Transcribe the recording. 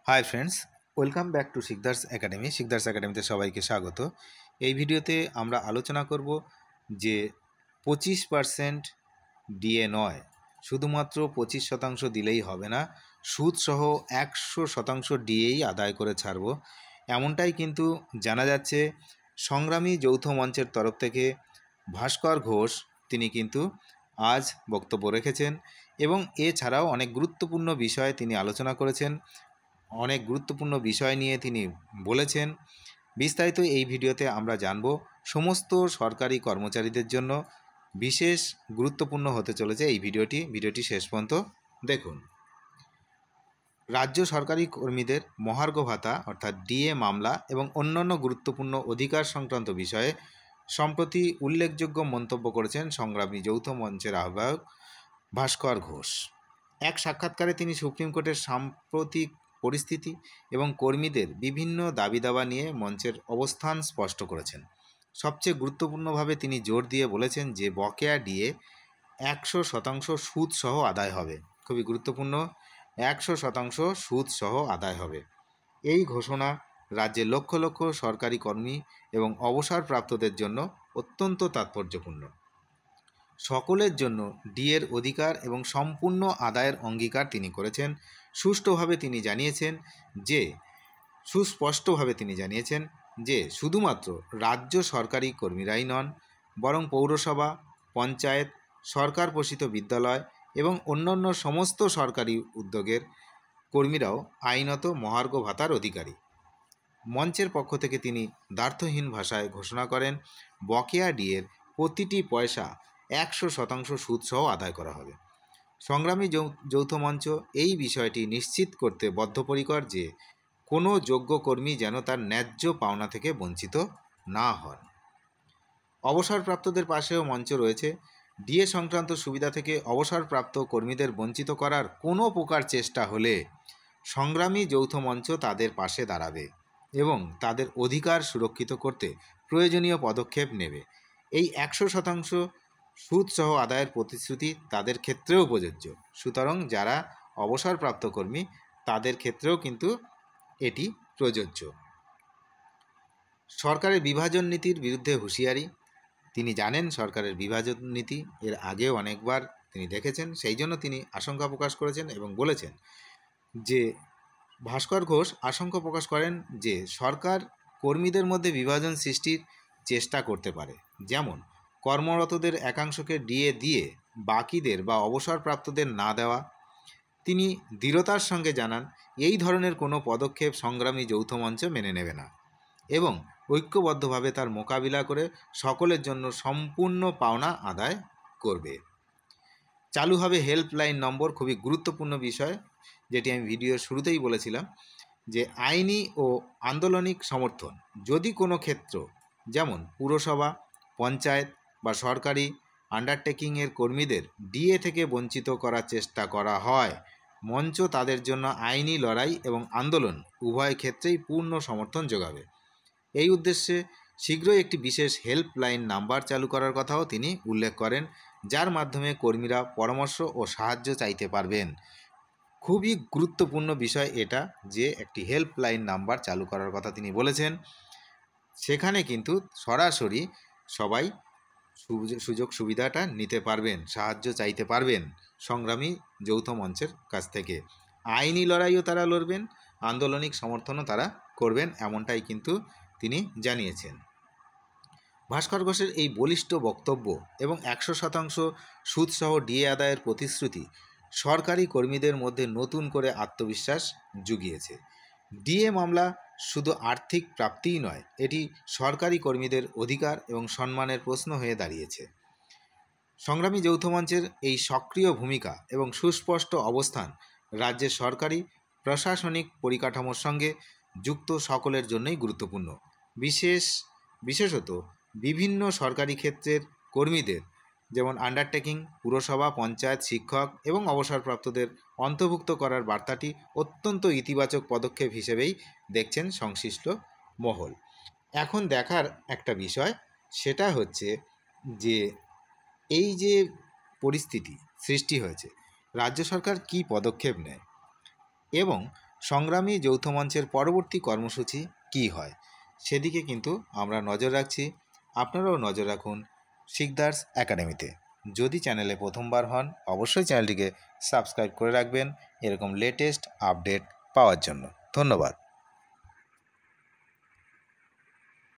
Hi friends, welcome back to Sikdar's academy. Sikdar's একাডেমিতে সবাইকে স্বাগত। এই ভিডিওতে আমরা আলোচনা করব যে 25% ডিএ নয়, শুধুমাত্র 25% দিলেই হবে না, সুদসহ 100% ডিএই আদায় করে ছাড়ব, এমনটাই কিন্তু জানা যাচ্ছে। সংগ্রামী যৌথ মঞ্চের তরফ থেকে ভাস্কর ঘোষ তিনি কিন্তু আজ বক্তব্য রেখেছেন এবং এছাড়াও অনেক গুরুত্বপূর্ণ বিষয়ে তিনি আলোচনা করেছেন, অনেক গুরুত্বপূর্ণ বিষয় নিয়ে তিনি বলেছেন। বিস্তারিত এই ভিডিওতে আমরা জানব। সমস্ত সরকারি কর্মচারীদের জন্য বিশেষ গুরুত্বপূর্ণ হতে চলেছে এই ভিডিওটি শেষ পর্যন্ত দেখুন। রাজ্য সরকারি কর্মীদের মহার্ঘ ভাতা অর্থাৎ ডিএ মামলা এবং অন্যান্য গুরুত্বপূর্ণ অধিকার সংক্রান্ত বিষয়ে সম্প্রতি উল্লেখযোগ্য মন্তব্য করেছেন সংগ্রামী যৌথ মঞ্চের আহ্বায়ক ভাস্কর ঘোষ। এক সাক্ষাৎকারে তিনি সুপ্রিম কোর্টের সাম্প্রতিক পরিস্থিতি এবং কর্মীদের বিভিন্ন দাবি দাবা নিয়ে মঞ্চের অবস্থান স্পষ্ট করেছেন। সবচেয়ে গুরুত্বপূর্ণভাবে তিনি জোর দিয়ে বলেছেন যে বকেয়া ডিএ 100% সুদ সহ আদায় হবে। খুবই গুরুত্বপূর্ণ, 100% সুদ সহ আদায় হবে। এই ঘোষণা রাজ্যের লক্ষ লক্ষ সরকারি কর্মী এবং অবসরপ্রাপ্তদের জন্য অত্যন্ত তাৎপর্যপূর্ণ। সকলের জন্য ডিএর অধিকার এবং সম্পূর্ণ আদায়ের অঙ্গীকার তিনি করেছেন। সুষ্ঠুস্পষ্টভাবে তিনি জানিয়েছেন যে শুধুমাত্র রাজ্য সরকারি কর্মীরাই নন, বরং পৌরসভা, পঞ্চায়েত, সরকার পোষিত বিদ্যালয় এবং অন্যান্য সমস্ত সরকারি উদ্যোগের কর্মীরাও আইনত মহার্ঘ ভাতার অধিকারী। মঞ্চের পক্ষ থেকে তিনি দ্ব্যর্থহীন ভাষায় ঘোষণা করেন, বকেয়া ডিএর প্রতিটি পয়সা 100% সুদসহ আদায় করা হবে। সংগ্রামী যৌথ মঞ্চ এই বিষয়টি নিশ্চিত করতে বদ্ধপরিকর যে কোনো যোগ্য কর্মী যেন তার ন্যায্য পাওনা থেকে বঞ্চিত না হন। অবসরপ্রাপ্তদের পাশেও মঞ্চ রয়েছে। ডিএ সংক্রান্ত সুবিধা থেকে অবসরপ্রাপ্ত কর্মীদের বঞ্চিত করার কোনো প্রকার চেষ্টা হলে সংগ্রামী যৌথ মঞ্চ তাদের পাশে দাঁড়াবে এবং তাদের অধিকার সুরক্ষিত করতে প্রয়োজনীয় পদক্ষেপ নেবে। এই 100% সুদসহ আদায়ের প্রতিশ্রুতি তাদের ক্ষেত্রেও প্রযোজ্য। সুতরাং যারা অবসরপ্রাপ্ত কর্মী তাদের ক্ষেত্রেও কিন্তু এটি প্রযোজ্য। সরকারের বিভাজন নীতির বিরুদ্ধে হুঁশিয়ারি। তিনি জানেন সরকারের বিভাজন নীতি এর আগেও অনেকবার তিনি দেখেছেন, সেই জন্য তিনি আশঙ্কা প্রকাশ করেছেন এবং বলেছেন যে ভাস্কর ঘোষ আশঙ্কা প্রকাশ করেন যে সরকার কর্মীদের মধ্যে বিভাজন সৃষ্টির চেষ্টা করতে পারে, যেমন কর্মরতদের একাংশকে ডিএ দিয়ে বাকিদের বা অবসরপ্রাপ্তদের না দেওয়া। তিনি দৃঢ়তার সঙ্গে জানান এই ধরনের কোনো পদক্ষেপ সংগ্রামী যৌথ মঞ্চ মেনে নেবে না এবং ঐক্যবদ্ধভাবে তার মোকাবিলা করে সকলের জন্য সম্পূর্ণ পাওনা আদায় করবে। চালু হবে হেল্পলাইন নম্বর, খুবই গুরুত্বপূর্ণ বিষয়, যেটি আমি ভিডিওর শুরুতেই বলেছিলাম যে আইনি ও আন্দোলনিক সমর্থন যদি কোনো ক্ষেত্র যেমন পুরসভা, পঞ্চায়েত বা সরকারি আন্ডারটেকিংয়ের কর্মীদের ডিএ থেকে বঞ্চিত করার চেষ্টা করা হয়, মঞ্চ তাদের জন্য আইনি লড়াই এবং আন্দোলন উভয় ক্ষেত্রেই পূর্ণ সমর্থন যোগাবে। এই উদ্দেশ্যে শীঘ্রই একটি বিশেষ হেল্পলাইন নাম্বার চালু করার কথাও তিনি উল্লেখ করেন, যার মাধ্যমে কর্মীরা পরামর্শ ও সাহায্য চাইতে পারবেন। খুবই গুরুত্বপূর্ণ বিষয় এটা যে একটি হেল্পলাইন নাম্বার চালু করার কথা তিনি বলেছেন। সেখানে কিন্তু সরাসরি সবাই সুযোগ সুবিধাটা নিতে পারবেন, সাহায্য চাইতে পারবেন সংগ্রামী যৌথ মঞ্চের কাছ থেকে। আইনি লড়াইও তারা লড়বেন, আন্দোলনিক সমর্থনও তারা করবেন, এমনটাই কিন্তু তিনি জানিয়েছেন। ভাস্কর ঘোষের এই বলিষ্ঠ বক্তব্য এবং 100% সুদসহ ডিএ আদায়ের প্রতিশ্রুতি সরকারি কর্মীদের মধ্যে নতুন করে আত্মবিশ্বাস জুগিয়েছে। ডিএ মামলা শুধু আর্থিক প্রাপ্তিই নয়, এটি সরকারি কর্মীদের অধিকার এবং সম্মানের প্রশ্ন হয়ে দাঁড়িয়েছে। সংগ্রামী যৌথ মঞ্চের এই সক্রিয় ভূমিকা এবং সুস্পষ্ট অবস্থান রাজ্যের সরকারি প্রশাসনিক পরিকাঠামোর সঙ্গে যুক্ত সকলের জন্যই গুরুত্বপূর্ণ। বিশেষত বিভিন্ন সরকারি ক্ষেত্রের কর্মীদের যেমন আন্ডারটেকিং, পুরসভা, পঞ্চায়েত, শিক্ষক এবং অবসরপ্রাপ্তদের অন্তর্ভুক্ত করার বার্তাটি অত্যন্ত ইতিবাচক পদক্ষেপ হিসেবেই দেখছেন সংশ্লিষ্ট মহল। এখন দেখার একটা বিষয় সেটা হচ্ছে যে এই যে পরিস্থিতি সৃষ্টি হয়েছে, রাজ্য সরকার কী পদক্ষেপ নেয় এবং সংগ্রামী যৌথ মঞ্চের পরবর্তী কর্মসূচি কী হয় সেদিকে কিন্তু আমরা নজর রাখছি। আপনারাও নজর রাখুন শিকদার্স একাডেমিতে। যদি চ্যানেলে প্রথমবার হন অবশ্যই চ্যানেলটিকে সাবস্ক্রাইব করে রাখবেন এরকম লেটেস্ট আপডেট পাওয়ার জন্য। ধন্যবাদ।